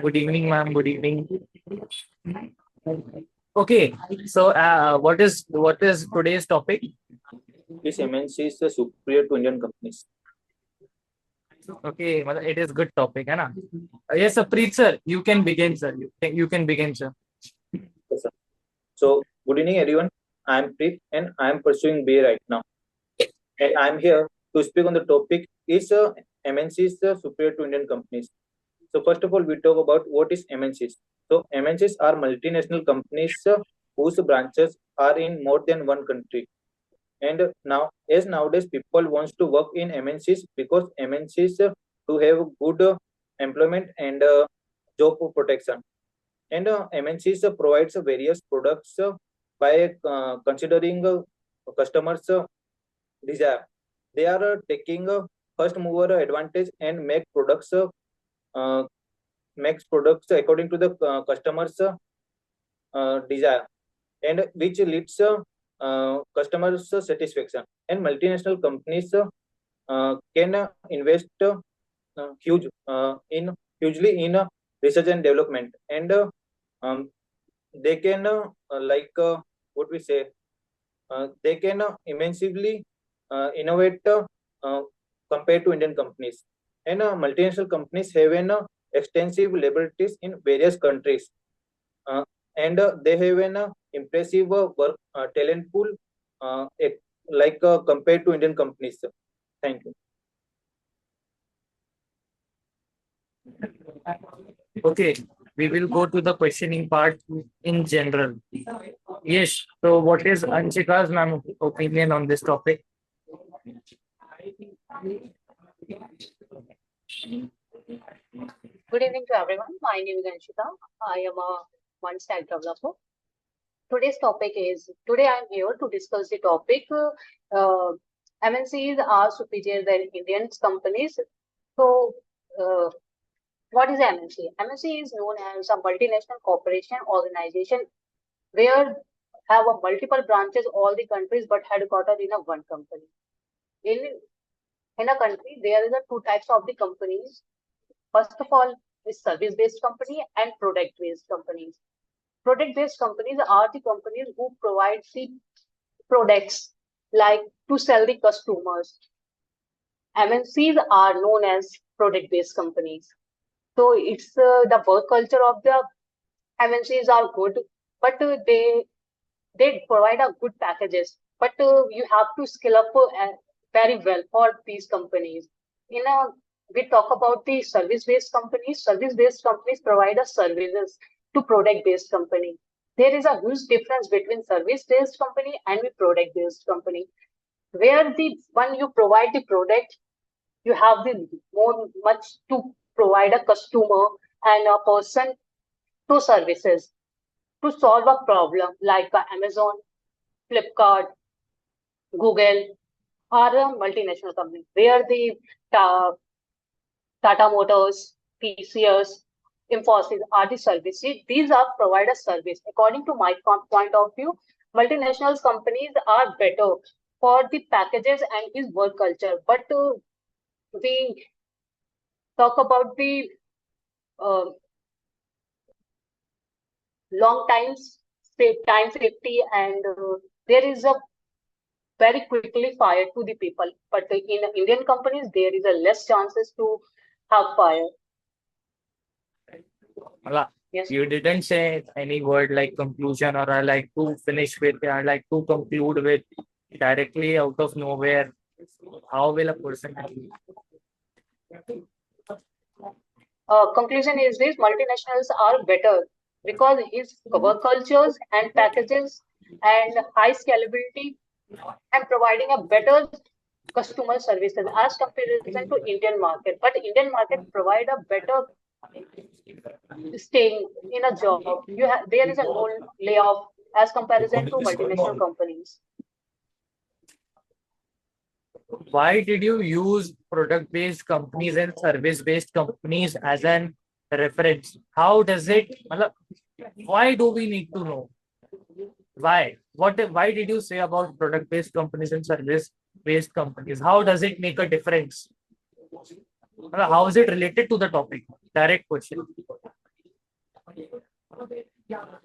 Good evening, ma'am. Good evening. Okay, so what is today's topic? This MNC is superior to Indian companies. Okay, it is good topic, है ना? Yes, Preet sir, you can begin, sir. You can begin, sir. Yes, sir. So, good evening, everyone. I am Preet and I am pursuing BA right now. And I am here to speak on the topic is MNCs superior to Indian companies. So, first of all, we talk about what is MNCs. So, MNCs are multinational companies whose branches are in more than one country. And nowadays people wants to work in MNCs because MNCs do have good employment and job protection. And MNCs provides various products by considering customers' desire. They are taking first mover advantage and uh, makes products according to the customers' desire, and which leads customers' satisfaction. And multinational companies can invest hugely in research and development, and they can what we say they can immensely innovate compared to Indian companies. And multinational companies have an extensive laboratories in various countries, uh, and they have an impressive work talent pool compared to Indian companies. Thank you. Okay, we will go to the questioning part in general. Yes. So, what is Anshika's ma'am opinion on this topic? Good evening to everyone. My name is Anshita. I am a one-stack developer. Today I am here to discuss the topic MNCs are superior than Indian companies. So, what is MNC? MNC is known as a multinational corporation organization where have a multiple branches all the countries but headquartered in a one company. In a country, there is a two types of the companies. First of all, is service-based company and product-based companies. Product-based companies are the companies who provide the products like to sell the customers. MNCs are known as product-based companies. So it's the work culture of the MNCs are good, but they provide a good packages. But you have to skill up very well for these companies. We talk about the service-based companies. Service-based companies provide us services to product-based company. There is a huge difference between service-based company and the product-based company. Where the one you provide the product, you have the more much to provide a customer and a person to services to solve a problem like Amazon, Flipkart, Google, or a multinational company. Where the Tata Motors, TCS, Infosys are the services. These are provider service. According to my point of view, multinational companies are better for the packages and his work culture. But we talk about the uh, long times, time safety, and there is a very quickly fire to the people. But in Indian companies, there is a less chances to have fire. Yes. You didn't say any word like conclusion, or I like to finish with, I like to conclude with directly out of nowhere. How will a person? Conclusion is this: multinationals are better because its work cultures and packages and high scalability and providing a better customer services as comparison to Indian market. But Indian market provide a better staying in a job. There is a no layoff as comparison to multinational companies. Why did you use product-based companies and service-based companies as an reference? How does it? Why do we need to know? Why? Why did you say about product-based companies and service-based companies? How does it make a difference? How is it related to the topic? Direct question.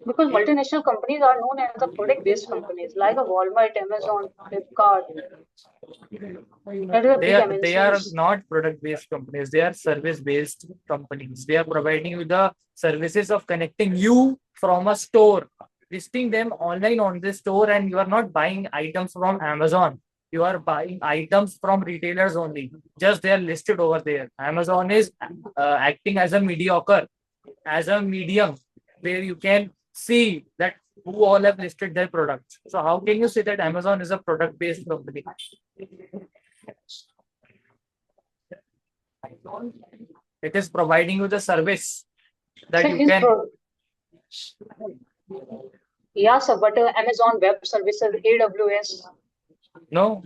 Because multinational companies are known as the product-based companies, like a Walmart, Amazon, Flipkart. That is a big They are MNCs. not product based companies, they are service based companies. They are providing you the services of connecting you from a store, listing them online on the store, and you are not buying items from Amazon. You are buying items from retailers only, just they are listed over there. Amazon is acting as a mediocre, as a medium where you can see that who all have listed their products. So how can you say that Amazon is a product based company? It is providing you the service that So you is can. yeah, sir, but Amazon Web Services, AWS, No,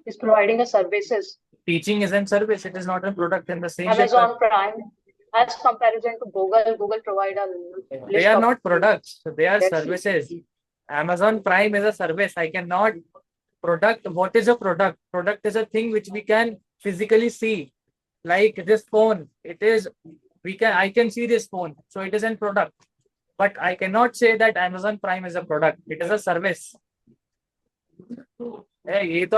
is providing a services. teaching isn't service. It is not a product in the same paper. Amazon Prime, as comparison to Google, Google provide a They list are of not products. They are that's it. services. Amazon Prime is a service. I cannot product. What is a product? Product is a thing which we can physically see. Like this phone, it is. I can see this phone, so it is a product. But I cannot say that Amazon Prime is a product. It is a service. ये तो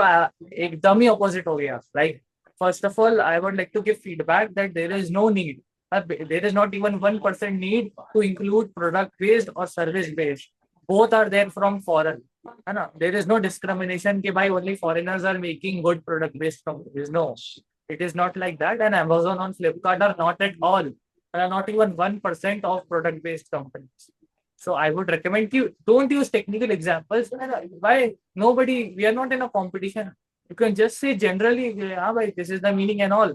एकदम ही opposite हो गया. Like first of all, I would like to give feedback that there is no need. There is not even 1% need to include product based or service based. Both are there from foreign. है ना? There is no discrimination कि भाई only foreigners are making good product based companies. No, it is not like that. And Amazon and Flipkart are not at all. Not even 1% of product based companies. So I would recommend you don't use technical examples. Why? Nobody, we are not in a competition. You can just say generally, ah, bhai, this is the meaning and all.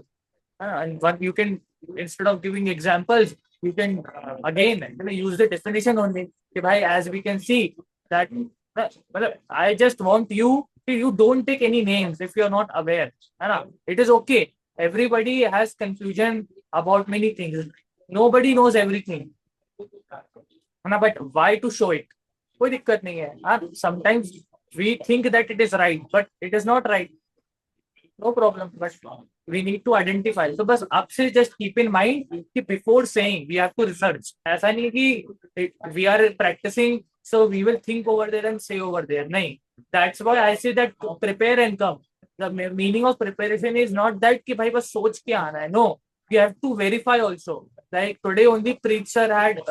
And what you can, instead of giving examples, you can again use the definition only. कि bhai, as we can see that, I just want you don't take any names if you are not aware. It is okay. Everybody has confusion about many things. Nobody knows everything. But why to show it? कोई दिक्कत नहीं है. Sometimes we think that it is right, but it is not right. No problem. But we need to identify. So बस आपसे just keep in mind कि before saying we have to research. ऐसा नहीं कि we are practicing, so we will think over there and say over there. नहीं. That's why I say that prepare and come. The meaning of preparation is not that कि भाई बस सोच के आना है. No, you have to verify also. Like today only Preet sir had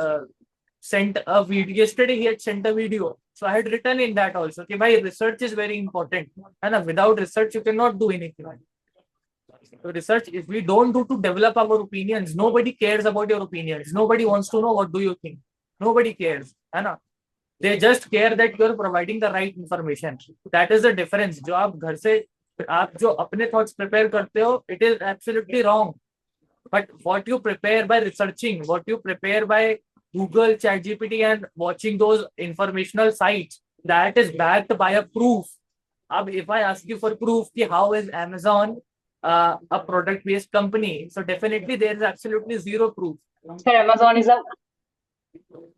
sent a video. Yesterday he had sent a video. So I had written in that also. Okay, why research is very important. And without research, you cannot do anything. So research, if we don't do to develop our opinions, nobody cares about your opinions. Nobody wants to know what do you think. Nobody cares. They just care that you're providing the right information. That is the difference. जो आप घर से आप जो अपने thoughts prepare करते हो, it is absolutely wrong. But what you prepare by researching, what you prepare by Google, ChatGPT, and watching those informational sites, that is backed by a proof. If I ask you for proof, how is Amazon a product-based company? So definitely there is absolutely zero proof. Sir, Amazon is a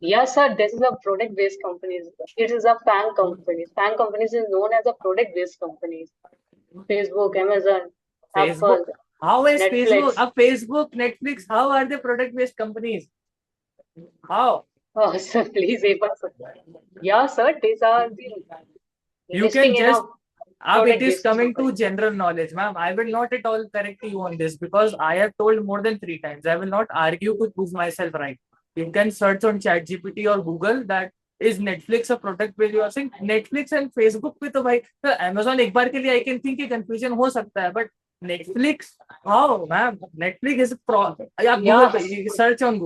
yes, sir. This is a product-based companies. It is a FANG companies. FANG companies is known as a product-based companies. Facebook, Amazon, Facebook. Apple, How is Netflix. Facebook, Netflix? How are they product-based companies? How? Oh, sir, please, sir. Yeah, sir. These are the You can just. It is product-based coming to companies. general knowledge, ma'am. I will not at all correct you on this because I have told more than 3 times. I will not argue to prove myself right. You can search on ChatGPT or Google that is Netflix a product where you are saying Netflix and Facebook पे तो भाई तो Amazon एक बार के लिए I can think कि confusion हो सकता है but Netflix how ma'am Netflix is या Google पे search on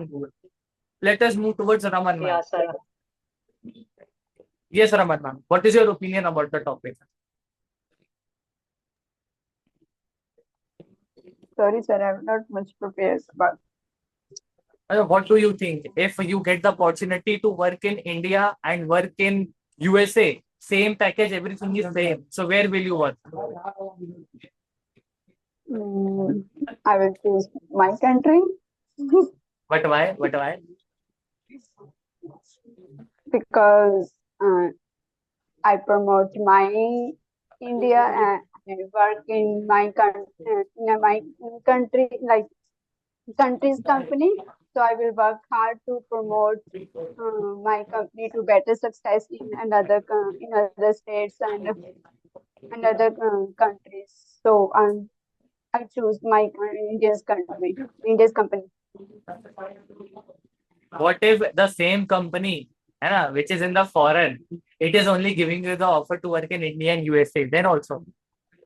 Google. Let us move towards Raman ma'am. Yeah, sir. Yes, Raman ma'am. What is your opinion about the topic? Sorry, sir, I'm not much prepared. But what do you think if you get the opportunity to work in India and work in USA? Same package, everything is same. So where will you work? I will choose my country. But why? But why? Because I promote my India and I work in my country, like country's company. So I will work hard to promote my company to better success in other states and other countries. So I choose my India's company. What if the same company, है ना, which is in the foreign, it is only giving you the offer to work in India and USA, then also.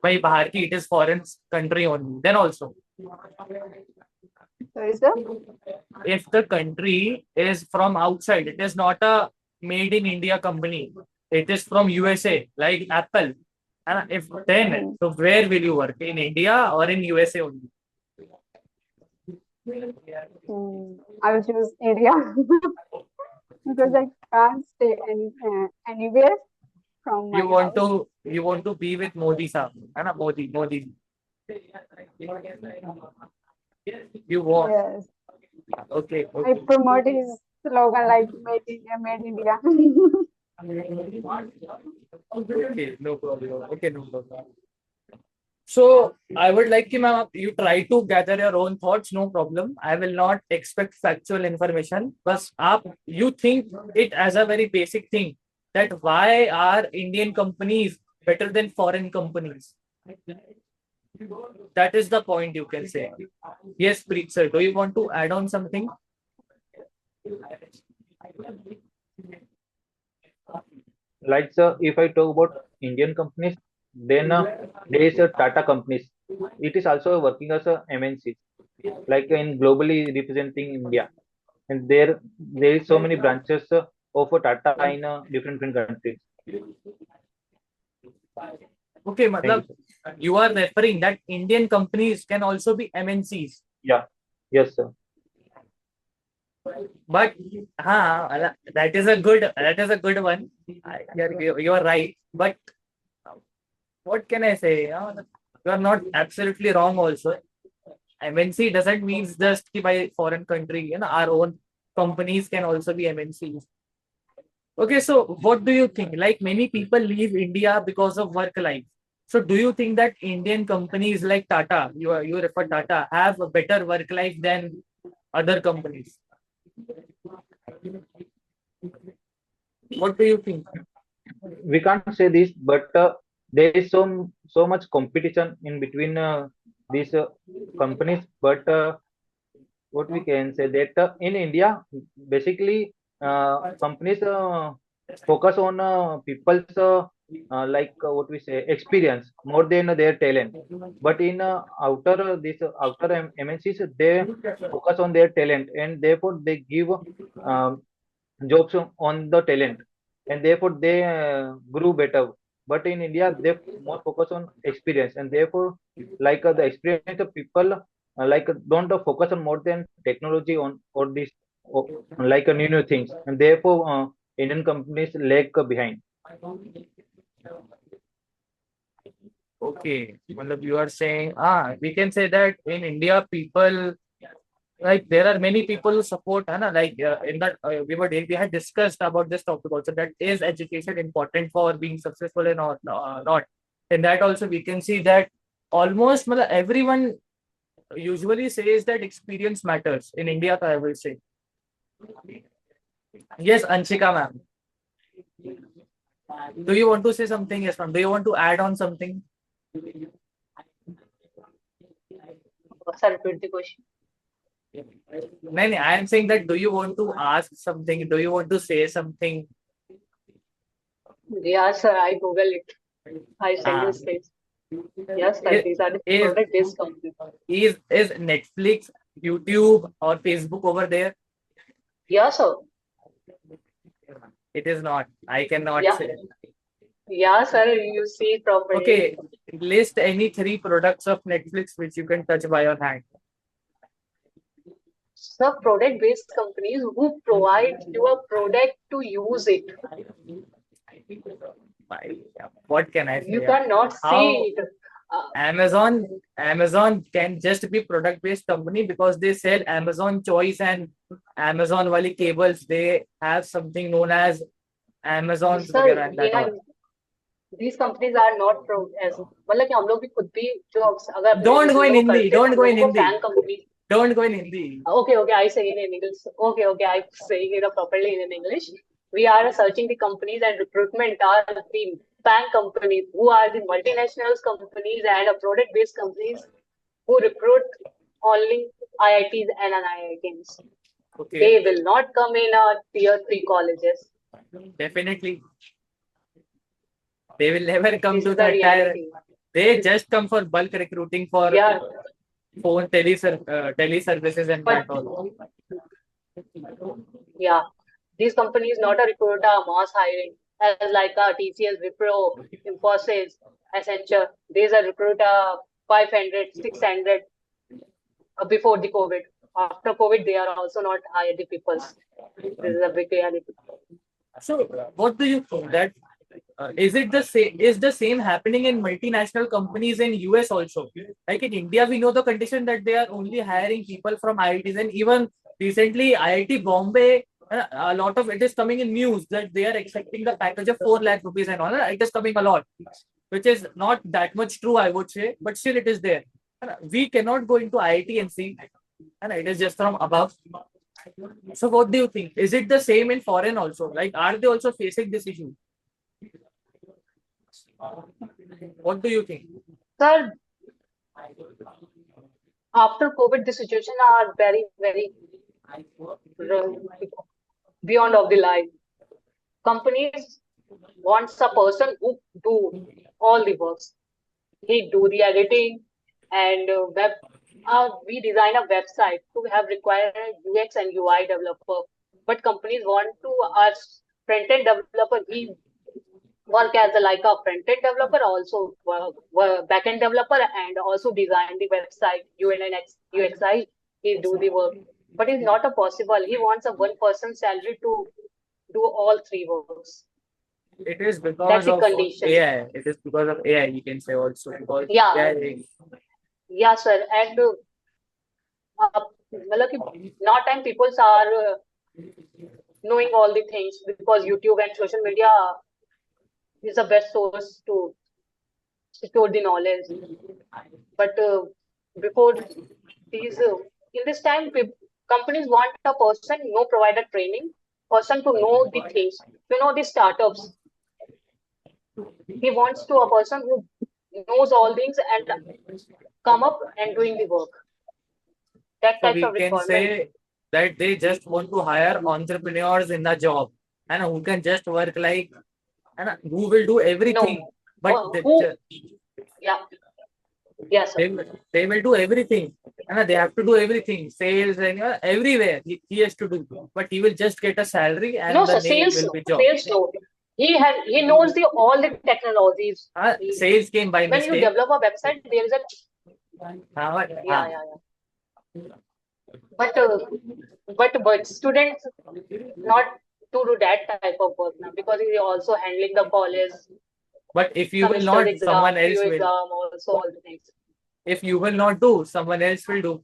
भाई बाहर की, it is foreign country only, then also. Sorry, sir. If the country is from outside, it is not a made in India company. It is from USA, like Apple. And if then, so where will you work? In India or in USA only? I will choose India because I can't stay anywhere from my house. You want to be with Modi sir, है ना, Modi. You want. Yes. Okay. I promote his slogan like "Made India, Made India." Okay, no problem. So I would like you, ma'am, you try to gather your own thoughts, no problem. I will not expect factual information. But you think it as a very basic thing that why are Indian companies better than foreign companies? That is the point you can say. Yes, Preet sir, do you want to add on something? Like, if I talk about Indian companies, then there is a Tata companies. It is also working as a MNC, like in globally representing India. And there is so many branches of Tata in different countries. Okay, Thank you, matlab, sir. you are referring that Indian companies can also be MNCs. Yeah. Yes, sir. But that is a good one. You are right. But what can I say? You are not absolutely wrong also. MNC doesn't mean just by foreign country. Our own companies can also be MNCs. Okay, so what do you think? Like many people leave India because of work life. So do you think that Indian companies like Tata, you refer Tata, have a better work life than other companies? What do you think? We can't say this, but there is so much competition in between these companies. But what we can say that in India, basically, companies focus on people's what we say experience more than their talent. But in outer MNCs, they focus on their talent, and therefore they give jobs on the talent, and therefore they grew better. But in India, they more focus on experience, and therefore, the experience of people don't focus on more than technology on or this new things, and therefore Indian companies lag behind. Okay, matlab you are saying, we can say that in India, people like there are many people who support, है ना, like in that we had discussed about this topic also, that is education important for being successful and not. In that also we can see that almost matlab, everyone usually says that experience matters in India. I will say yes, Anshika ma'am. Do you want to say something? Yes, ma'am. Do you want to add on something? Sir, repeat the question. No, I am saying that do you want to ask something? Do you want to say something? Yeah, sir, I Google it. I send this page. Yes, sir, these are the Is product-based companies. is Netflix, YouTube, or Facebook over there? Yeah, sir. It is not. I cannot Yeah. say. Yeah, sir, you see properly. Okay, list any 3 products of Netflix which you can touch by your hand. So product-based companies who provide you a product to use it. What can I say? You cannot see it. Amazon can just be product-based company because they sell Amazon Choice and Amazon wali cables. They have something known as Amazon. Sir, these companies are not pro as मतलब कि हम लोग भी खुद भी जो अगर Don't go in Hindi. Don't go in Hindi. Fan company Don't go in Hindi. Okay, I say it in English. Okay, I'm saying it properly in English. We are searching the companies and recruitment are the bank companies who are the multinationals companies and product-based companies who recruit only IITs and NIITs. Okay, They will not come in tier 3 colleges. definitely. They will never come This to is the that tier. reality. They just come for bulk recruiting for Yeah, phone tele services and but that all. yeah, these companies not a recruiter mass hiring as like TCS, Wipro, Infosys, Accenture. These are recruiter 500, 600 before the COVID. After COVID, they are also not hired the peoples. This is a big reality. So, what do you think that is it the same? Is the same happening in multinational companies in US also? Like in India, we know the condition that they are only hiring people from IITs, and even recently, IIT Bombay, a lot of it is coming in news that they are expecting the package of 4 lakh rupees and all. It is coming a lot, which is not that much true, I would say, but still it is there. We cannot go into IIT and see, and it is just from above. So, what do you think? Is it the same in foreign also? Like, are they also facing this issue? What do you think? Sir, after COVID, the situation are very, very beyond of the line. Companies wants a person who do all the works. He do the editing and web. We design a website to have required UX and UI developer, but companies want to us front end developer. He work as like a front end developer, also back end developer, and also design the website UNX UXI. He do the work, but it's not a possible. He wants a one person salary to do all three works. It is That's because the of condition. AI. It is because of AI, you can say also. Because Yeah, AI, yeah, sir. And मतलब कि now time people are knowing all the things because YouTube and social media is the best source to store the knowledge. But before these, in this time, companies want a person no provider training, person to know the things, to know the startups. He wants to a person who knows all things and come up and doing the work. That so types we of can requirement. say that they just want to hire entrepreneurs in the job and who can just work like and who will do everything. No, But who? Yeah, yes, sir. they will do everything. And they have to do everything, sales and everywhere he has to do. But he will just get a salary No, and the sir. name Sales, will be job. sales. No, he knows the all the technologies. Sales came by When you mistake. develop a website, there is a Ah, yeah. But students not to do that type of work now because he also handling the college but if you will semester not, exam, someone else PU will. exam, also all the things. If you will not do, someone else will do.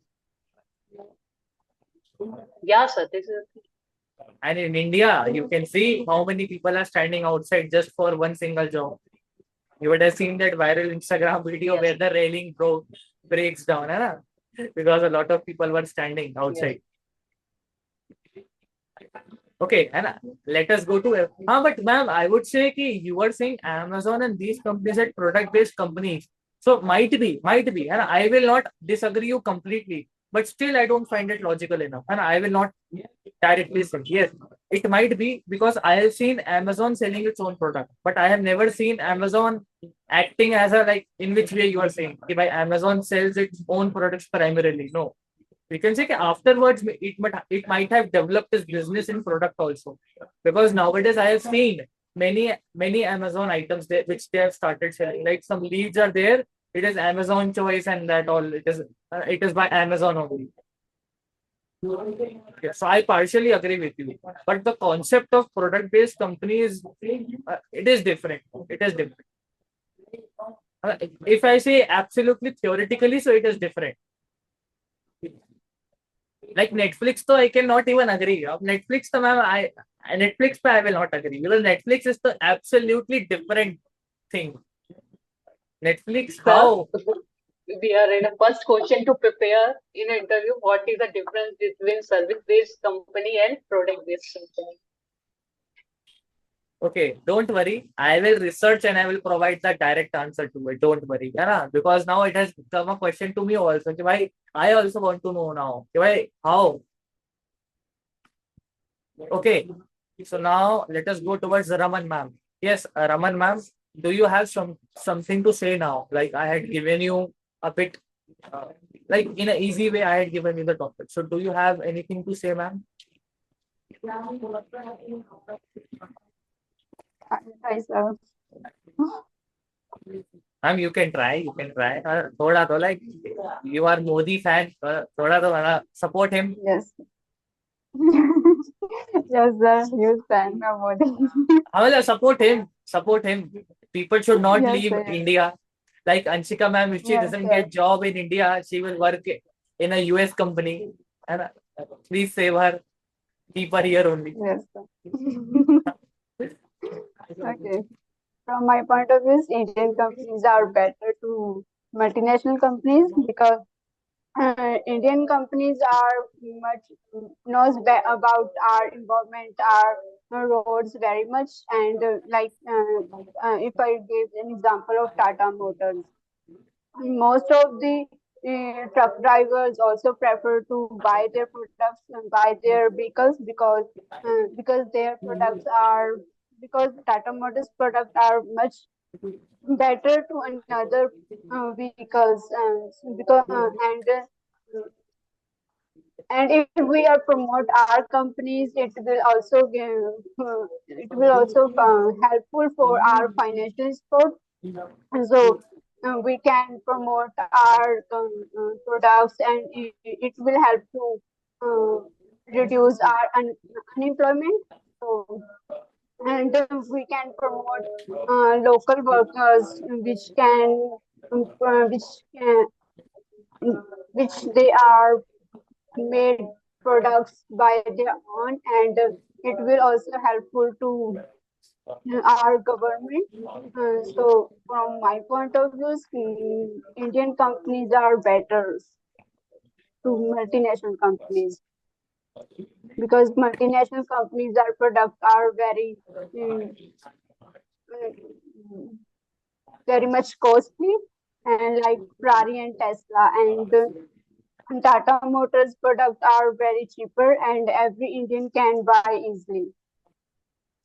Yeah, sir. This is And in India, you can see how many people are standing outside just for one single job. You would have seen that viral Instagram video yes, where the railing breaks down, hai na? Because a lot of people were standing yes. outside. Okay, and let us go to. But ma'am, I would say कि you were saying Amazon and these companies are product-based companies. So might be, and I will not disagree you completely. But still, I don't find it logical enough, and I will not directly say yes. It might be because I have seen Amazon selling its own product, but I have never seen Amazon acting as a like in which way you are saying. If Amazon sells its own products primarily, no, we can say that afterwards it might have developed this business in product also because nowadays I have seen many Amazon items there which they have started selling like some leads are there, it is Amazon choice and that all it is by Amazon only. Yeah, so I partially agree with you, but the concept of product based companies it is different. It is different. If I say absolutely theoretically, so it is different. Like Netflix, so I cannot even agree. Netflix, so ma'am, Netflix, I will not agree because Netflix is the absolutely different thing. Netflix, Sir, how? we are in a first question to prepare in an interview. What is the difference between service-based company and product-based company? Okay, don't worry. I will research and I will provide the direct answer to it. Don't worry. Yeah, because now it has become a question to me also. कि भाई, I also want to know now. कि भाई, how? Okay. So now let us go towards Raman ma'am. Yes, Raman ma'am, do you have something to say now? Like I had given you a bit, uh, like in an easy way, I had given you the topic. So do you have anything to say, ma'am? Hi, sir. Ma'am, you can try. You can try. थोड़ा तो like you are Modi fan. थोड़ा तो support him. Yes. Yes, sir. You stand up, Modi. Support him. Support him. People should not Yes, leave sir. India. Like Anshika ma'am, if she Yes, doesn't sir. get job in India, she will work in a US company. And please save her. Keep her here only. Yes, sir. Okay. From my point of view, Indian companies are better to multinational companies because Indian companies are much about our environment, our roads very much, and if I give an example of Tata Motors, most of the truck drivers also prefer to buy their products and buy their vehicles because their products are because Tata Motors products are much better to another vehicles and if we are promote our companies it will also helpful for our financial support. So we can promote our products and it will help to reduce our unemployment. So and we can promote local workers which can which they are made products by their own and it will also helpful to our government. So from my point of view, Indian companies are better to multinational companies because multinational companies are products are um, very much costly and like Ferrari and Tesla and Tata Motors products are very cheaper and every Indian can buy easily.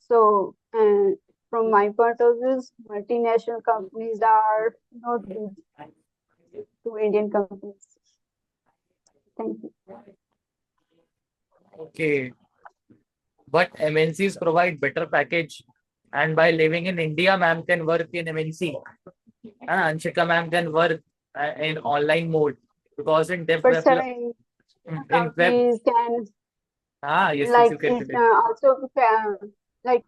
So from my point of view, multinational companies are not good to Indian companies. Thank you. Okay. But MNCs provide better package. And by living in India, ma'am can work in MNC. Anshika ma'am can work in online mode. Because in But sir, in web, companies can yes, like you can it do it. also like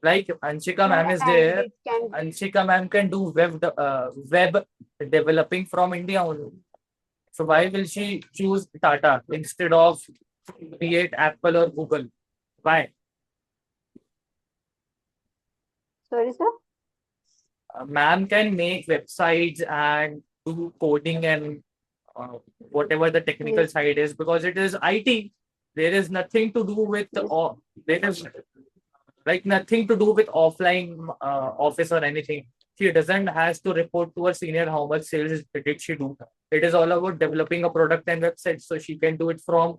Like Anshika ma'am is and there. it can Anshika ma'am can do web developing from India only. So why will she choose Tata instead of be it Apple or Google? Why? sorry sir. Ma'am can make websites and do coding and whatever the technical Yes. side is because it is IT. There is nothing to do with Yes. there is like nothing to do with offline office or anything. She doesn't has to report to her senior how much sales did she do. It is all about developing a product and website, so she can do it from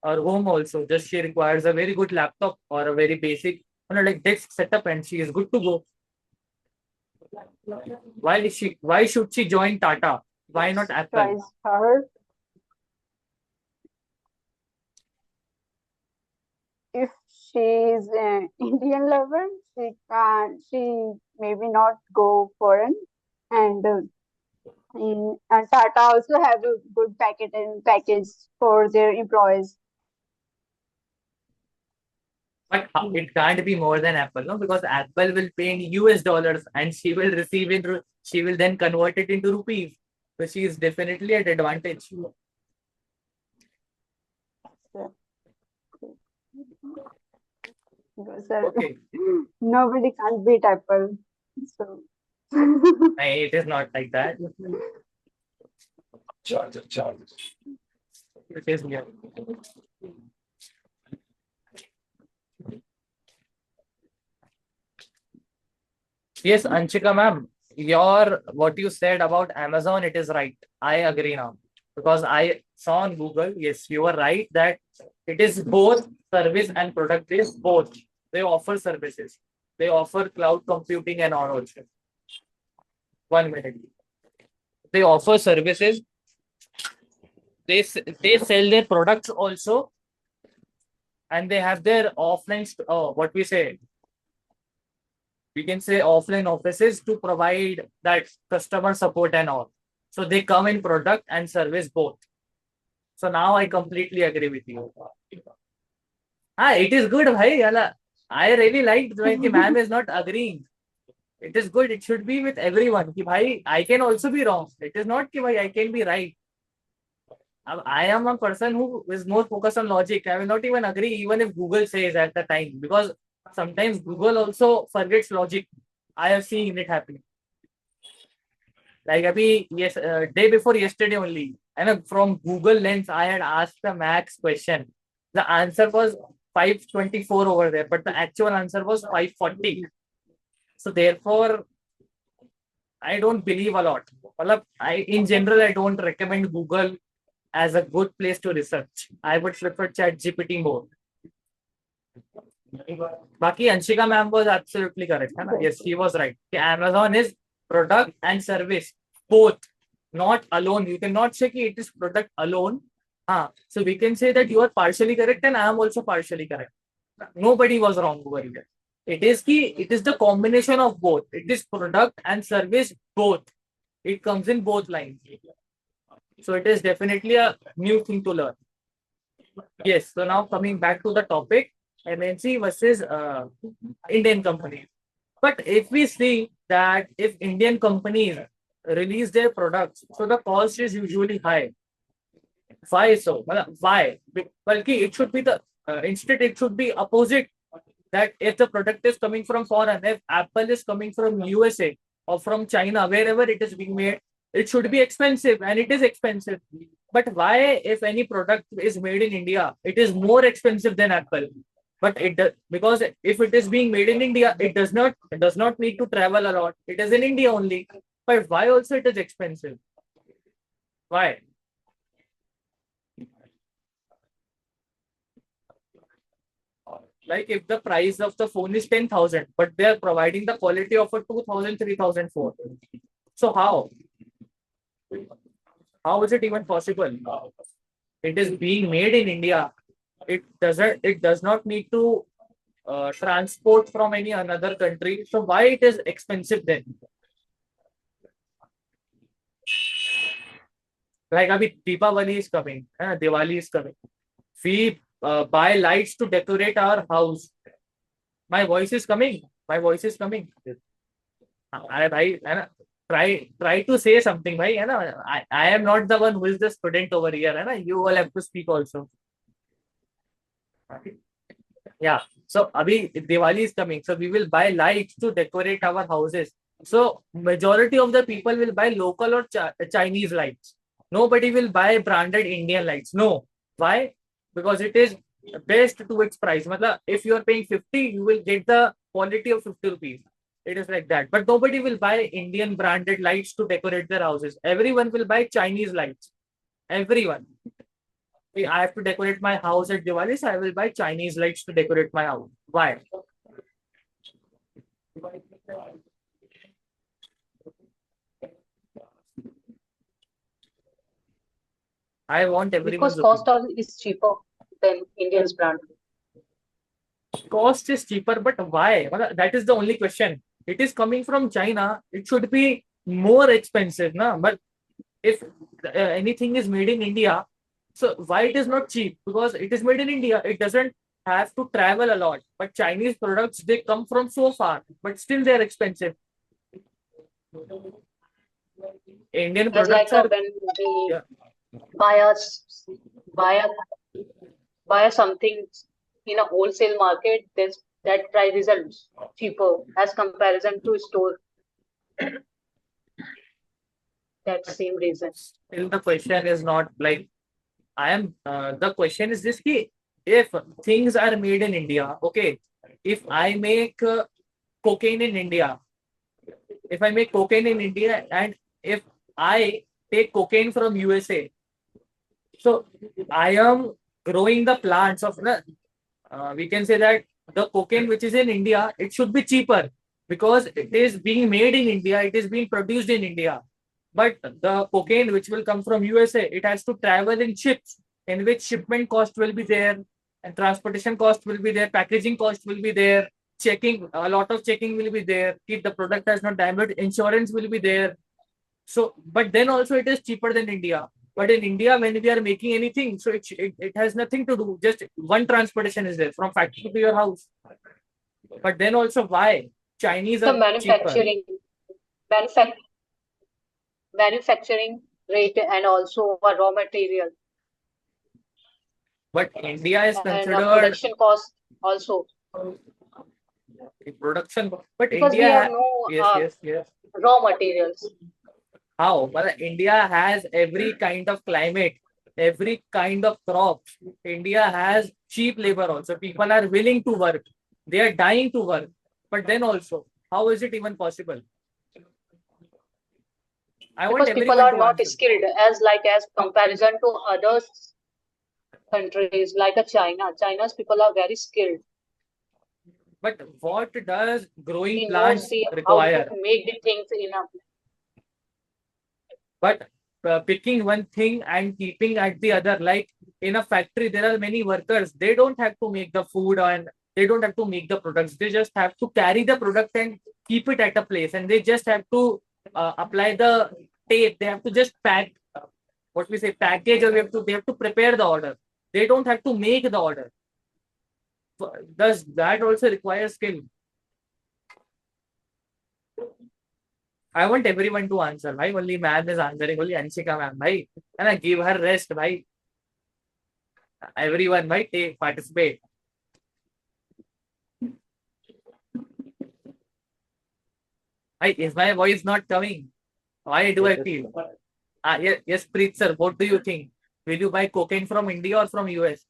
her home also. Just she requires a very good laptop or a very basic, like desk setup, and she is good to go. Why should she join Tata? Why not It's Apple? choice her. If she is an Indian lover, she maybe not go foreign and Tata also have a good package for their employees. But it can't be more than Apple, no? Because Apple will pay in US dollars and she will receive in she will then convert it into rupees. So she is definitely at advantage. So, because Okay. nobody can beat Apple. So It is not like that. It is here. Yes, Anshika ma'am, your what you said about Amazon, it is right. I agree now. Because I saw on Google, yes, you were right that it is both service and product based, both. They offer services. They offer cloud computing and all also. 1 minute. They offer services. They sell their products also, and they have their offline what we can say offline offices to provide that customer support and all. So they come in product and service both. So now I completely agree with you. It is good, bhai. I really liked when the ma'am is not agreeing. It is good. It should be with everyone. Ki bhai, I can also be wrong. It is not ki bhai, I can be right. I am a person who is more focused on logic. I will not even agree even if Google says at the time, because sometimes Google also forgets logic. I have seen it happening. Like yes, day before yesterday only, and from Google Lens, I had asked the max question. The answer was 524 over there, but the actual answer was 540. So therefore, I don't believe a lot. In general, I don't recommend Google as a good place to research. I would prefer ChatGPT more. Baki Anshika ma'am was absolutely correct. Hai na? Yes, she was right. Amazon is product and service, both, not alone. You cannot say it is product alone. So we can say that you are partially correct and I am also partially correct. Nobody was wrong over here. It is the combination of both. It is product and service both. It comes in both lines. So it is definitely a new thing to learn. Yes. So now coming back to the topic, MNC versus Indian companies. But if we see that if Indian companies release their products, so the cost is usually high. Why so? Why? Balki it should be instead it should be opposite, that if the product is coming from foreign, if Apple is coming from USA or from China, wherever it is being made, it should be expensive, and it is expensive. But why, if any product is made in India, it is more expensive than Apple? But it does, because if it is being made in India, it does not need to travel a lot. It is in India only. But why also it is expensive? Why? Like if the price of the phone is 10,000, but they are providing the quality of a 2,000, 3,000 phone. So how? How is it even possible? It is being made in India. It does not need to transport from any another country. So why it is expensive then? Like Deepavali is coming, Diwali is coming. We buy lights to decorate our house. My voice is coming. My voice is coming. Try to say something, bhai. I am not the one who is the student over here. You all have to speak also. Yeah. So abhi Diwali is coming. So we will buy lights to decorate our houses. So majority of the people will buy local or Chinese lights. Nobody will buy branded Indian lights. No. Why? Because it is best to its price. If you are paying 50, you will get the quality of 50 rupees. It is like that. But nobody will buy Indian branded lights to decorate their houses. Everyone will buy Chinese lights. Everyone. I have to decorate my house at Diwali, so I will buy Chinese lights to decorate my house. Why? I want everyone's Because cost opinion. is cheaper than Indian's brand. Cost is cheaper, but why? That is the only question. It is coming from China. It should be more expensive, na? But if anything is made in India, so why it is not cheap? Because it is made in India. It doesn't have to travel a lot. But Chinese products, they come from so far, but still they are expensive. Indian As products like are, when we yeah. buy a buy a something in a wholesale market, there's that price is cheaper as comparison to store. That same reason. Still, the question is not like I am. The question is this: ki, if things are made in India, okay, if I make cocaine in India, if I make cocaine in India, and if I take cocaine from USA, so I am growing the plants of the. We can say that the cocaine which is in India, it should be cheaper because it is being made in India, it is being produced in India. But the cocaine which will come from USA, it has to travel in ships, in which shipment cost will be there, and transportation cost will be there, packaging cost will be there, checking, a lot of checking will be there. If the product has not damaged, insurance will be there. So, but then also it is cheaper than India. But in India, when we are making anything, so it has nothing to do. Just one transportation is there from factory to your house. But then also, why Chinese The are cheaper? manufac manufacturing rate and also a raw material But India is and a considered production cost also, a production. But because we have India, no yes. raw materials. How? But India has every kind of climate, every kind of crops. India has cheap labor also. People are willing to work. They are dying to work. But then also, how is it even possible? I want Because people everyone are to not answer. skilled as comparison to other countries like a China. China's people are very skilled. But what does growing He knows plants the how to require? make the things in a. But picking one thing and keeping at the other, like in a factory, there are many workers. They don't have to make the food and they don't have to make the products. They just have to carry the product and keep it at a place. And they just have to apply the tape. They have to just pack, what we say, package, or they have to prepare the order. They don't have to make the order. Does that also require skill? I want everyone to answer. Why only ma'am is answering? Only Anshika ma'am. Bhai, and I give her rest. Bhai, everyone, bhai, take participate. Bhai, is my voice not coming? Why do I feel? Yes, Preet sir. What do you think? Will you buy cocaine from India or from US?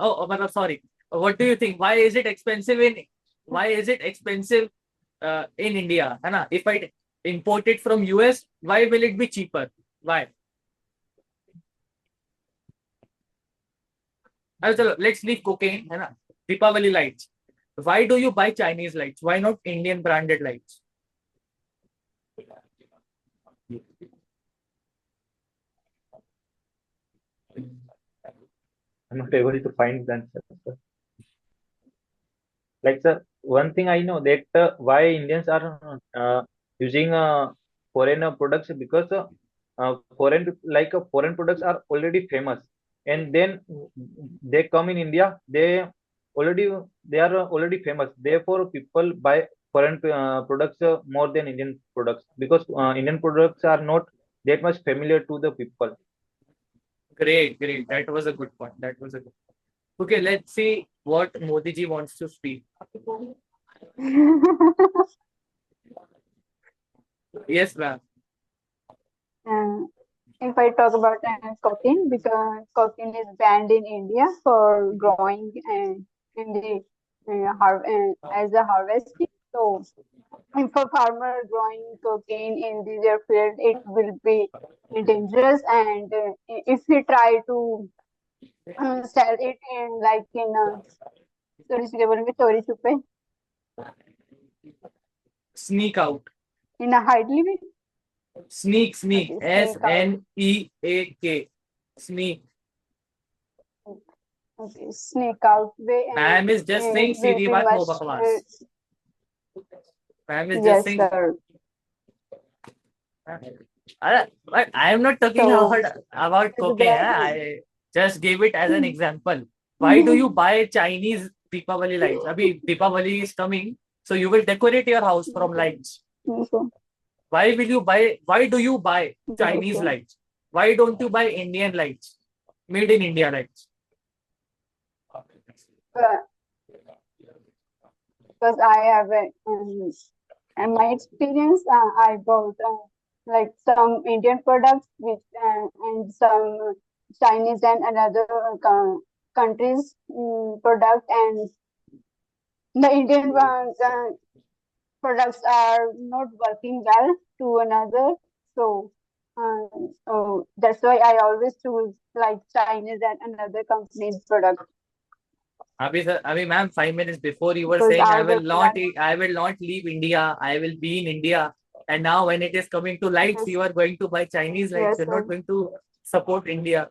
Sorry. What do you think? Why is it expensive in? Why is it expensive in India? Hai na? If I import it from US, why will it be cheaper? Why? Let's leave cocaine. Hai na? Deepavali lights. Why do you buy Chinese lights? Why not Indian branded lights? I'm not able to find the answer, sir. Like, sir, one thing I know that why Indians are using foreign products, because foreign products are already famous, and then they come in India, they are already famous. Therefore, people buy foreign products more than Indian products, because Indian products are not that much familiar to the people. Great. That was a good point. That was a good. Okay, let's see what Modi ji wants to speak. Yes, ma'am. If I talk about cocaine, because cocaine is banned in India for growing in the as a harvesting. So, if a farmer growing cocaine in their field, it will be dangerous. And if he try to sell it in sorry, क्या बोलेंगे चोरी छुपे Sneak out. in a hidely way. Sneak. Okay, sneak out. SNEAK. Sneak. Okay, sneak out way, and Ma'am is just saying we सीधी बात, no must. बकवास. Ma'am is just Yes, saying. sir. But I am not talking So about cocaine. I just gave it as an example. Why do you buy Chinese Deepavali lights? Abhi Deepavali is coming, so you will decorate your house from lights. Why do you buy Chinese lights? Why don't you buy Indian lights? Made in India lights. because I have and my experience, I bought like some Indian products which and some Chinese and another countries product, and the Indian products are not working well to another. So, so that's why I always choose like Chinese and another company's product Abhi ma'am, 5 minutes before you were because saying I will plan. I will not leave India. I will be in India. And now when it is coming to lights, Yes, you are going to buy Chinese lights. yes, You're not sir. going to support India.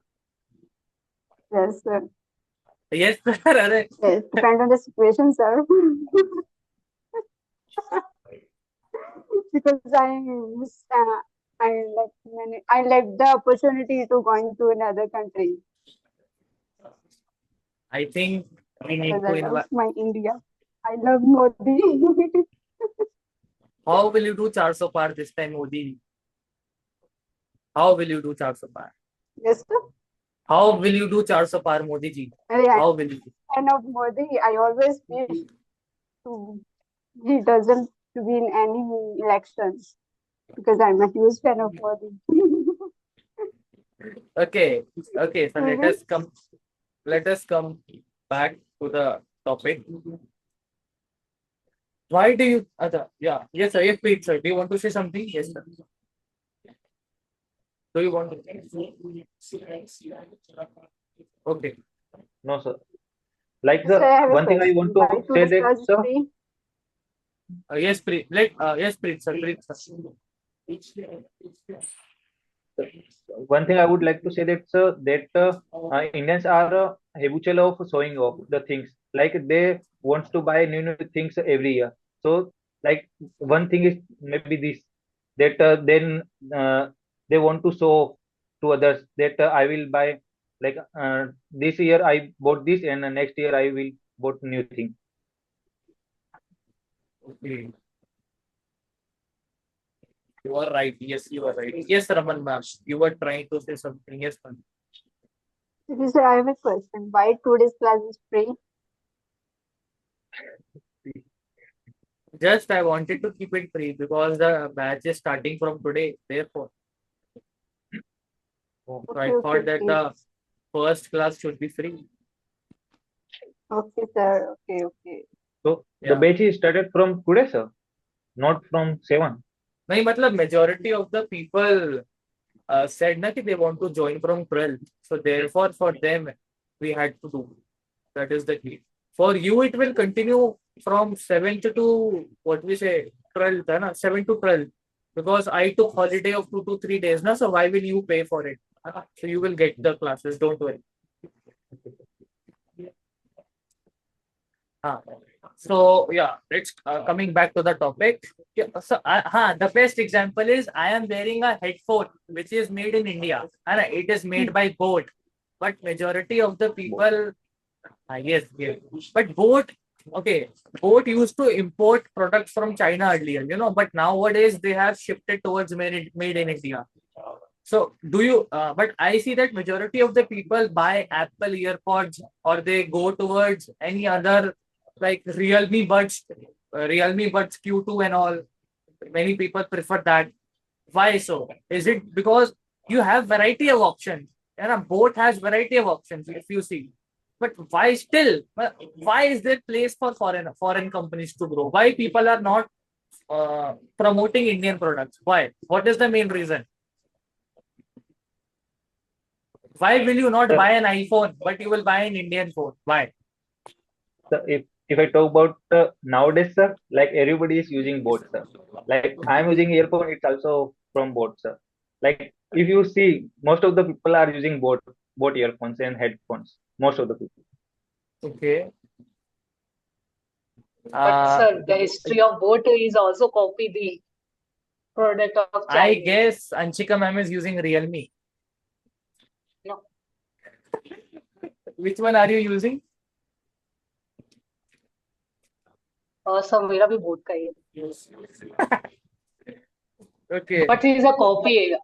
Yes, sir. Yes, sir. Arre. Yes, depend on the situation, sir. Because I like the opportunity to going to another country I think we need because to I love invite. my India. I love Modi. How will you do 400 par this time, Modi? How will you do 400 par? Yes, sir. How will you do 400 par, Modi ji? I How will you? fan of Modi. I always wish to he doesn't win any elections because I'm a huge fan of Modi. Okay, okay. So Mhm. let us come back to the topic. Why do you? Yeah, yes, sir. Yes, please, sir. Do you want to say something? Yes, sir. Do you want to? Okay. No, sir. Like Sir, I have a one thing I question. want Why to say today's that, class is sir, free? Yes, please. Yes, please, sir. Please, sir. one thing I would like to say that, sir, that Indians are habitual of showing off the things. Like they want to buy new things every year. So, like one thing is maybe this that then they want to show off to others that I will buy like this year I bought this and next year I will bought new thing. Okay. You are right. Yes, you are right. Yes, Raman ma'am. You were trying to say something. Yes, ma'am. Sir, I have a question. Why today's class is free? Just I wanted to keep it free because the batch is starting from today. Therefore, so I Okay, okay, thought that okay. the first class should be free. Okay, sir. Okay, okay. So the Yeah. batch is started from today, sir, not from 7. नहीं मतलब majority of the people said na कि they want to join from 12. So therefore for them we had to do. That is the key. For you it will continue from 7th to what we say 12th, है ना? 7 to 12. Because I took holiday of 2 to 3 days, na? So why will you pay for it? So you will get the classes. Don't worry. So yeah, let's coming back to the topic. Yeah, so the best example is I am wearing a headphone which is made in India and it is made by boat. But majority of the people, yes, yes. But boat, okay, boat used to import products from China earlier, but nowadays they have shifted towards made in India. So do you? But I see that majority of the people buy Apple earpods or they go towards any other like Realme Buds Q2 and all. Many people prefer that. Why so? Is it because you have variety of options? And a boat has variety of options if you see. But why still? Why is there place for foreign companies to grow? Why people are not promoting Indian products? Why? What is the main reason? Why will you not Sir, buy an iPhone, but you will buy an Indian phone? Why? sir, if I talk about nowadays, sir, like everybody is using both, sir. Like I'm using earphone, it's also from both, sir. Like if you see, most of the people are using both earphones and headphones. Most of the people. Okay. But Uh, sir, the history of boat is also copy the product of I Chinese. guess Anshika ma'am is using Realme. No, Which one are you using? sir, मेरा भी boat का ही है. Okay. But it is a copy.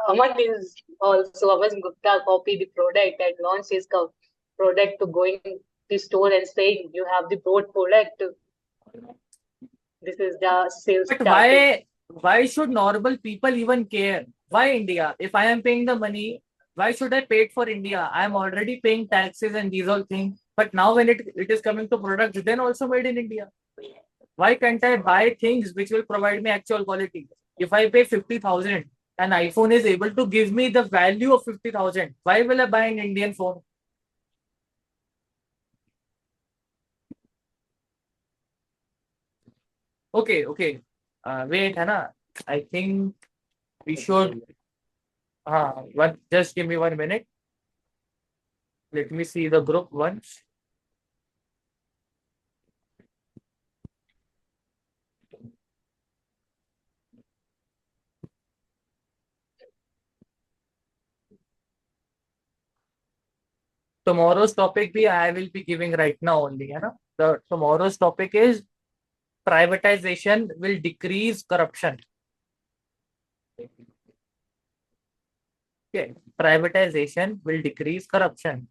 Aman is also Aman Gupta copied the product and launched his product to going to store and saying you have the boat product. This is the sales But target. why should normal people even care? Why India? If I am paying the money, why should I pay it for India? I am already paying taxes and these all things. But now when it is coming to products, then also made in India. Why can't I buy things which will provide me actual quality? If I pay 50,000 and iPhone is able to give me the value of 50,000, why will I buy an Indian phone? Okay. Wait, Hannah. I think we should. Just give me 1 minute. Let me see the group once. Tomorrow's topic be I will be giving right now only. The tomorrow's topic is privatization will decrease corruption. Okay, privatization will decrease corruption.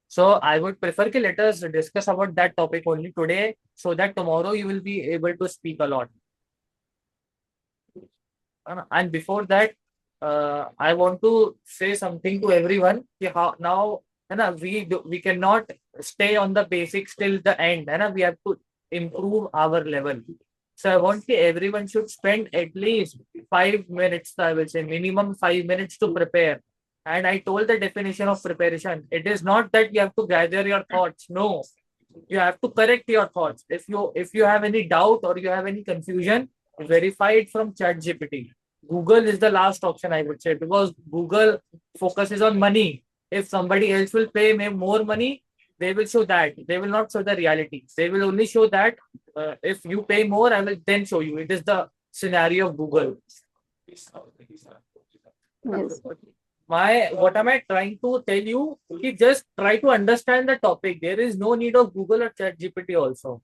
So I would prefer to let us discuss about that topic only today, so that tomorrow you will be able to speak a lot. And before that, I want to say something to everyone. How now, we cannot stay on the basics till the end. We have to improve our level. So I want everyone should spend at least 5 minutes. I will say minimum 5 minutes to prepare. And I told the definition of preparation. It is not that you have to gather your thoughts. No, you have to correct your thoughts. If you have any doubt or you have any confusion, verify it from ChatGPT. Google is the last option, I would say, because Google focuses on money. If somebody else will pay me more money, they will show that. They will not show the reality. They will only show that if you pay more, I will then show you. It is the scenario of Google. Yes. What am I trying to tell you? Just try to understand the topic. There is no need of Google or ChatGPT also.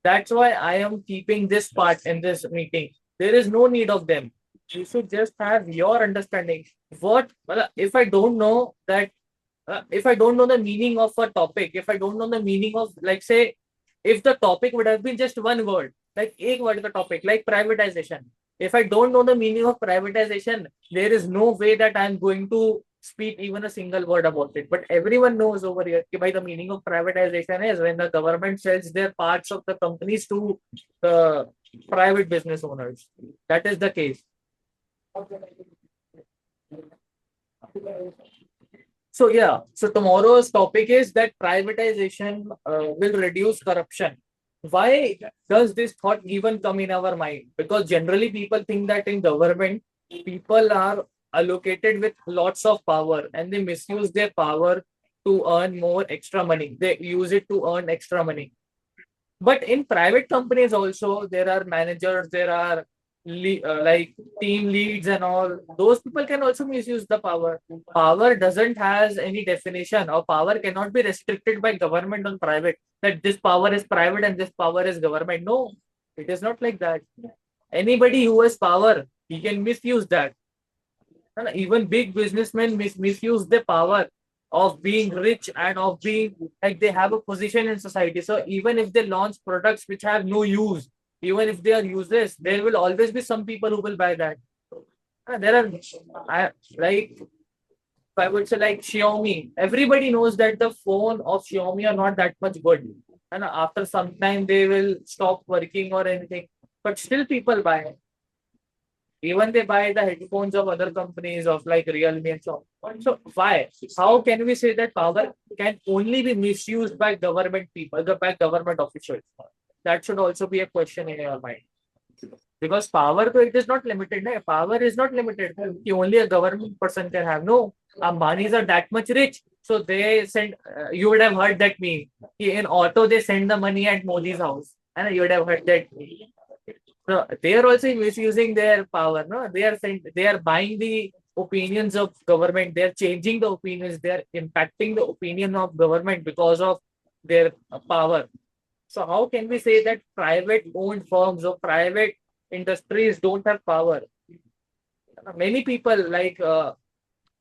That's why I am keeping this part in this meeting. There is no need of them. You should just have your understanding. If I don't know that, if I don't know the meaning of a topic, if I don't know the meaning of, like, say, if the topic would have been just one word, like एक word the topic, like privatization. If I don't know the meaning of privatization, there is no way that I'm going to speak even a single word about it. But everyone knows over here by the meaning of privatization is when the government sells their parts of the companies to the private business owners. That is the case. So yeah, so tomorrow's topic is that privatization will reduce corruption. Why does this thought even come in our mind? Because generally people think that in government, people are allocated with lots of power and they misuse their power to earn more extra money. They use it to earn extra money. But in private companies also, there are managers, there are like team leads and all. Those people can also misuse the power. Power doesn't has any definition, or power cannot be restricted by government on private. That this power is private and this power is government. No, it is not like that. Anybody who has power, he can misuse that. And even big businessmen misuse the power of being rich and of being like they have a position in society. So even if they launch products which have no use, even if they are useless, there will always be some people who will buy that. There are, like, I would say, like Xiaomi. Everybody knows that the phone of Xiaomi are not that much good, and after some time they will stop working or anything. But still, people buy it. Even they buy the headphones of other companies of like Realme and so on. So why? How can we say that power can only be misused by government people, by government officials? That should also be a question in your mind. Because power, it is not limited. No? Power is not limited. Only a government person can have. No, Ambanis are that much rich. So they send, you would have heard that meme. In auto, they send the money at Modi's house. And you would have heard that meme. So they are also misusing their power. No, they are buying the opinions of government. They are changing the opinions. They are impacting the opinion of government because of their power. So how can we say that private owned firms or private industries don't have power? Many people like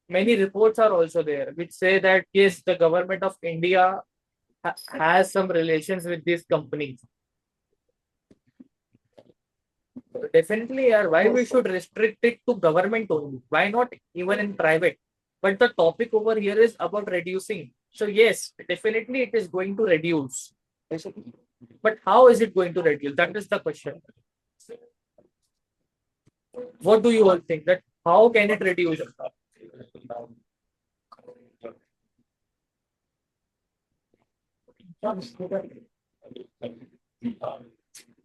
many reports are also there which say that yes, the government of India has some relations with these companies. Definitely, why we should restrict it to government only? Why not even in private? But the topic over here is about reducing. So yes, definitely it is going to reduce. But how is it going to reduce? That is the question. What do you all think? That how can it reduce?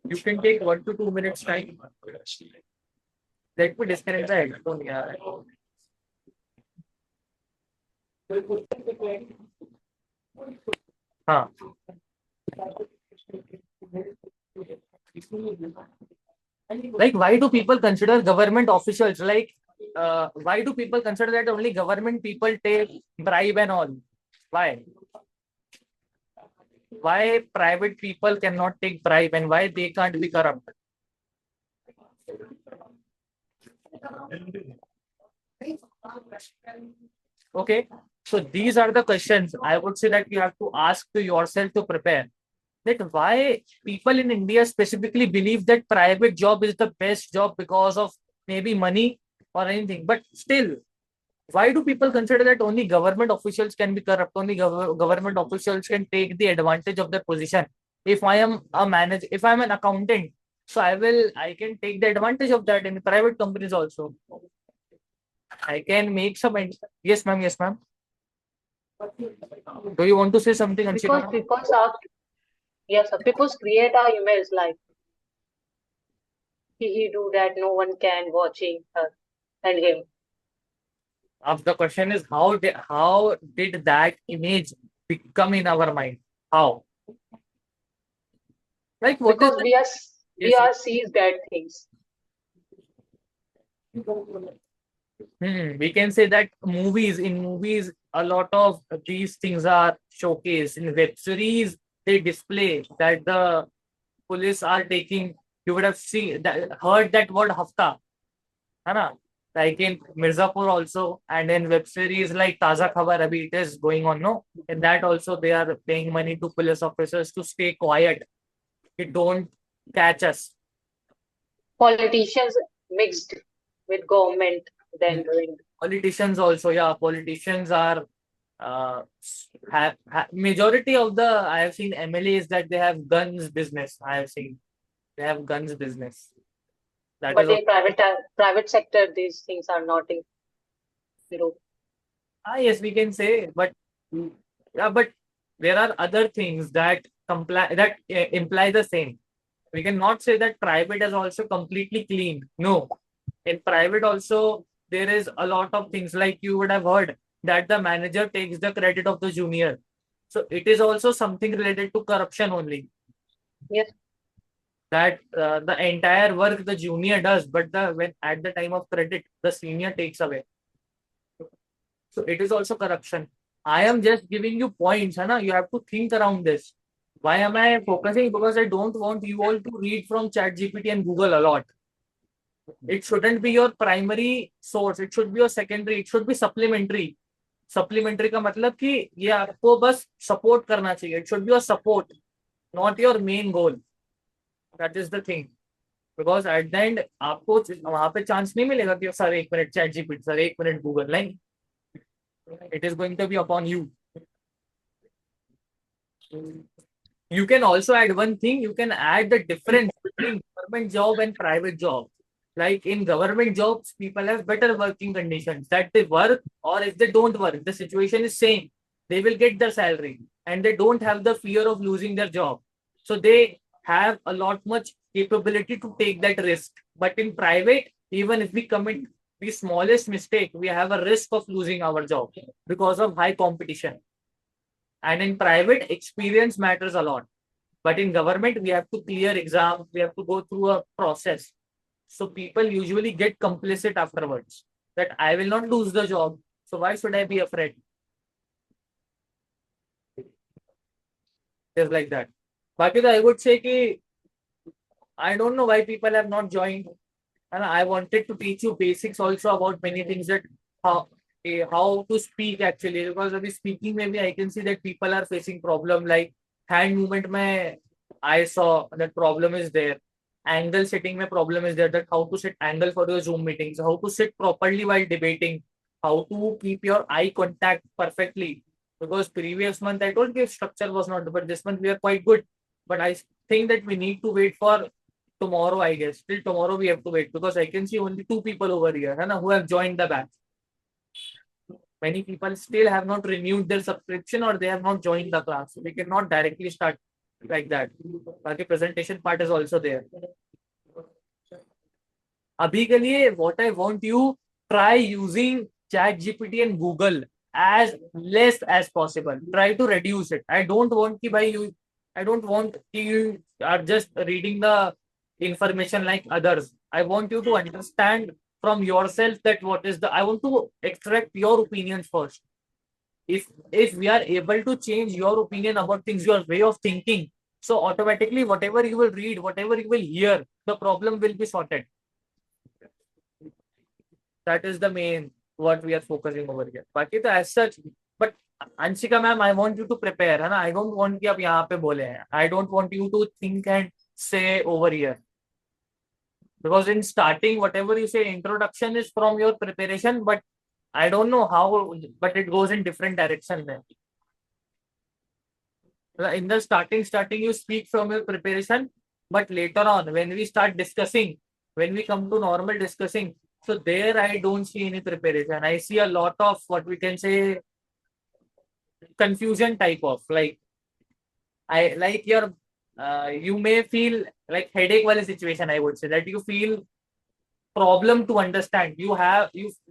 You can take 1 to 2 minutes time. Let me disconnect the headphone. Yeah. Huh. Like, why do people consider government officials like? Why do people consider that only government people take bribe and all? Why? Why private people cannot take bribe and why they can't be corrupt? Okay, so these are the questions I would say that you have to ask to yourself to prepare. That why people in India specifically believe that private job is the best job because of maybe money or anything. But still, why do people consider that only government officials can be corrupt? Only government officials can take the advantage of their position. If I am a manager, if I'm an accountant, so I can take the advantage of that in private companies also. I can make some. Yes, ma'am. Yes, ma'am. Do you want to say something, Because Anshika? people are, yes, sir, people create our emails like he do that, no one can watching her and him. The question is how did that image become in our mind? How? Like what is Because the we yes, are sees bad things. we can say that in movies a lot of these things are showcased. In web series they display that the police are taking. You would have seen that, heard that word hafta, है ना? Like in Mirzapur also, and in web series like Taza Khabar Abhi, it is going on, no? In that also they are paying money to police officers to stay quiet. It don't catch us. Politicians mixed with government then doing. Politicians also, yeah, politicians are majority of the I have seen MLAs that they have guns business. I have seen they have guns business. That is But in private sector, these things are not in, you know. yes, we can say, but yeah, but there are other things that imply the same. We cannot say that private is also completely clean. No, in private also there is a lot of things like you would have heard that the manager takes the credit of the junior. So it is also something related to corruption only. Yes, That the entire work the junior does, but the when at the time of credit the senior takes away. So it is also corruption. I am just giving you points, Hana. You have to think around this. Why am I focusing? Because I don't want you all to read from ChatGPT and Google a lot. It shouldn't be your primary source. It should be your secondary. It should be supplementary. Supplementary का मतलब कि ये आपको बस support करना चाहिए. It should be your support, not your main goal. That is the thing. Because at the end आपको वहां पे chance नहीं मिलेगा कि sir 1 minute ChatGPT, sir 1 minute Google नहीं. It is going to be upon you. You can also add one thing. You can add the difference between government job and private job. Like in government jobs, people have better working conditions that they work, or if they don't work, the situation is same. They will get their salary and they don't have the fear of losing their job. So they have a lot much capability to take that risk. But in private, even if we commit the smallest mistake, we have a risk of losing our job because of high competition. And in private, experience matters a lot. But in government, we have to clear exams, we have to go through a process. So people usually get complicit afterwards that I will not lose the job. So why should I be afraid? Just like that. Baki, I would say कि I don't know why people have not joined. And I wanted to teach you basics also about many things that how to speak actually. Because of the speaking, maybe I can see that people are facing problem like hand movement. I saw that problem is there. angle sitting में problem is there, that how to sit angle for your Zoom meetings, how to sit properly while debating, how to keep your eye contact perfectly. Because previous month I told you structure was not, but this month we are quite good. But I think that we need to wait for tomorrow, I guess. Till tomorrow we have to wait because I can see only 2 people over here, है ना, who have joined the batch. Many people still have not renewed their subscription or they have not joined the class. We cannot directly start like that. बाकी presentation part is also there. अभी के लिए what I want you try using ChatGPT and Google as less as possible. Try to reduce it. I don't want you are just reading the information like others. I want you to understand from yourself that what is the. I want to extract your opinions first. If we are able to change your opinion about things, your way of thinking, so automatically whatever you will read, whatever you will hear, the problem will be sorted. That is the main what we are focusing over here. बाकी तो as such, but Anshika ma'am, I want you to prepare, है ना? I don't want कि आप यहाँ पे बोले हैं. I don't want you to think and say over here. Because in starting, whatever you say, introduction is from your preparation, but I don't know how, but it goes in different direction then. In the starting, you speak from your preparation, but later on, when we start discussing, when we come to normal discussing, so there I don't see any preparation. I see a lot of what we can say confusion type of like I like your you may feel like headache wala situation. I would say that you feel problem to understand. You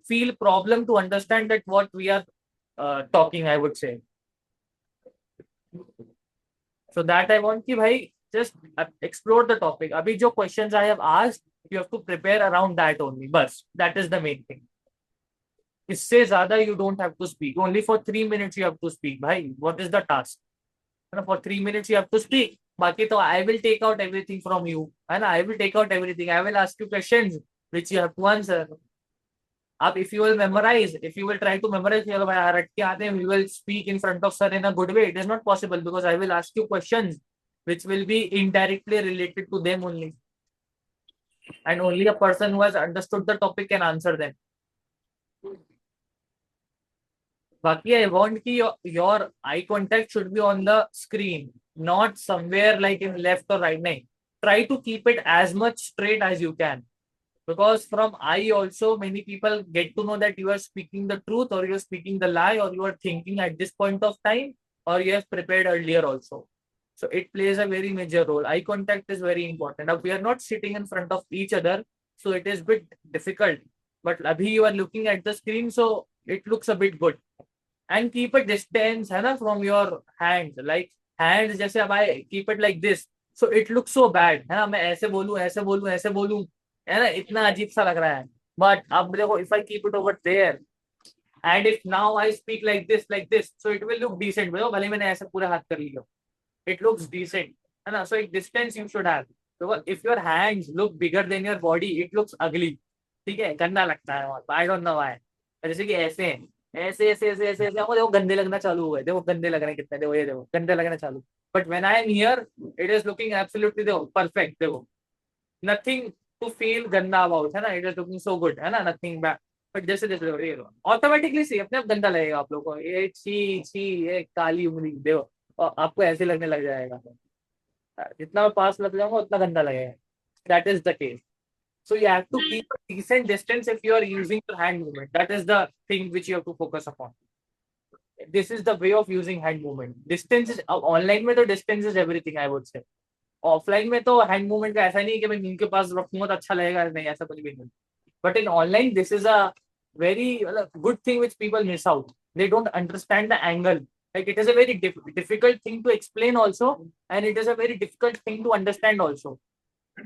feel problem to understand that what we are talking. I would say. So that I want कि भाई just explore the topic. अभी जो questions I have asked, you have to prepare around that only. बस that is the main thing. इससे ज़्यादा you don't have to speak. Only for 3 minutes you have to speak. भाई, what is the task? For 3 minutes you have to speak. बाकी तो I will take out everything from you. And I will take out everything. I will ask you questions which you have to answer. Up if you will memorize, if you will try to memorize, we will speak in front of sir in a good way. It is not possible because I will ask you questions which will be indirectly related to them only. And only a person who has understood the topic can answer them. Baki, I want ki your eye contact should be on the screen, not somewhere like in left or right. No. Try to keep it as much straight as you can. Because from eye also, many people get to know that you are speaking the truth or you are speaking the lie or you are thinking at this point of time or you have prepared earlier also. So it plays a very major role. Eye contact is very important. Now we are not sitting in front of each other, so it is a bit difficult. But abhi you are looking at the screen, so it looks a bit good. And keep a distance है ना, from your hands. Like hands, जैसे अब I keep it like this, so it looks so bad है ना. मैं ऐसे बोलूं है ना, इतना अजीब सा लग रहा है. But अब देखो, if I keep it over there and if now I speak like this, so it will look decent. भले मैंने ऐसे पूरा हाथ कर लिया, it looks decent है ना. So एक distance you should have. So if your hands look bigger than your body, it looks ugly. ठीक है, गंदा लगता है. I don't know why. जैसे कि ऐसे ऐसे देखो गंदे लगना चालू हुए. देखो गंदे लग रहे हैं कितने. देखो ये देखो गंदे लगना चालू. But when I am here, it is looking absolutely देखो perfect. देखो nothing to feel गंदा about है ना. It is looking so good है ना. Nothing bad. But जैसे ऑटोमेटिकली से अपने आप गंदा लगेगा आप लोगों को. ये छी ये काली उंगली देखो, और आपको ऐसे लगने लग जाएगा. जितना पास लग जाऊंगा उतना गंदा लगेगा. That is the case. So you have to keep a decent distance if you are using your hand movement. That is the thing which you have to focus upon. This is the way of using hand movement. Distance is online में तो distance is everything, I would say. Offline में तो hand movement का ऐसा नहीं कि मैं इनके पास रखूंगा तो अच्छा लगेगा, नहीं ऐसा कुछ भी नहीं. But in online, this is a very good thing which people miss out. They don't understand the angle. Like it is a very difficult thing to explain also, and it is a very difficult thing to understand also.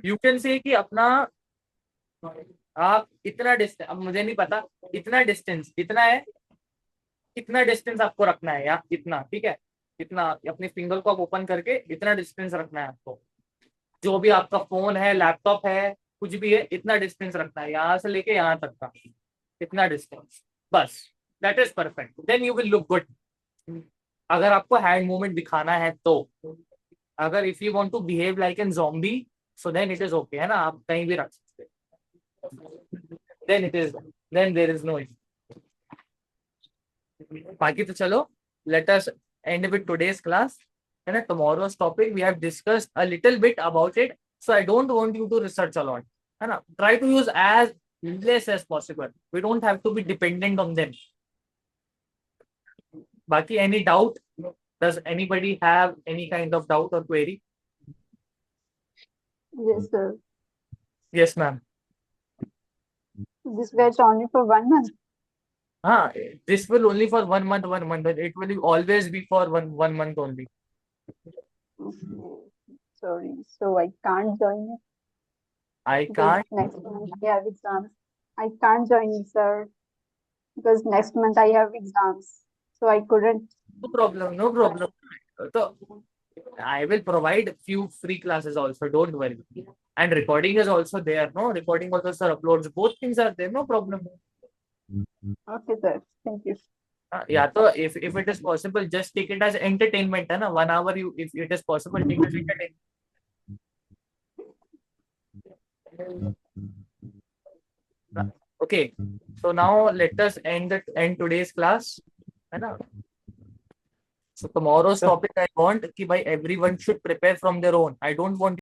You can say कि अपना आप इतना distance, अब मुझे नहीं पता इतना distance इतना है, इतना डिस्टेंस आपको रखना है या इतना, ठीक है, इतना अपने फिंगर को आप ओपन करके इतना डिस्टेंस रखना है आपको. जो भी आपका फोन है, लैपटॉप है, कुछ भी है, इतना डिस्टेंस रखना है, यहाँ से लेके यहाँ तक का इतना डिस्टेंस, बस. That is perfect. Then you will look good. अगर आपको हैंड मूवमेंट दिखाना है तो, अगर if you want to behave like an zombie, So then it is okay, है ना, आप कहीं भी रख सकते हैं. Then there is no issue. बाकी तो चलो, let us end with today's class. है ना, tomorrow's topic we have discussed a little bit about it, so I don't want you to research a lot. है ना, try to use as less as possible. We don't have to be dependent on them. बाकी any doubt? Does anybody have any kind of doubt or query? Yes, sir. Yes, ma'am. This batch only for 1 month. This will only for 1 month, 1 month. It will always be for one month only. Okay. Sorry, so I can't join it. I Because can't. next month I have exams. I can't join it, sir. Because next month I have exams. So I couldn't. No problem. No problem. So I will provide few free classes also. Don't worry. And recording is also there. No, recording also sir uploads. Both things are there. No problem. Okay, sir. Thank you. Yeah. So if it is possible, just take it as entertainment. है ना, 1 hour you, if it is possible, take it as entertainment. Okay. So now let us end today's class. है ना. So tomorrow's topic I want कि भाई everyone should prepare from their own. I don't want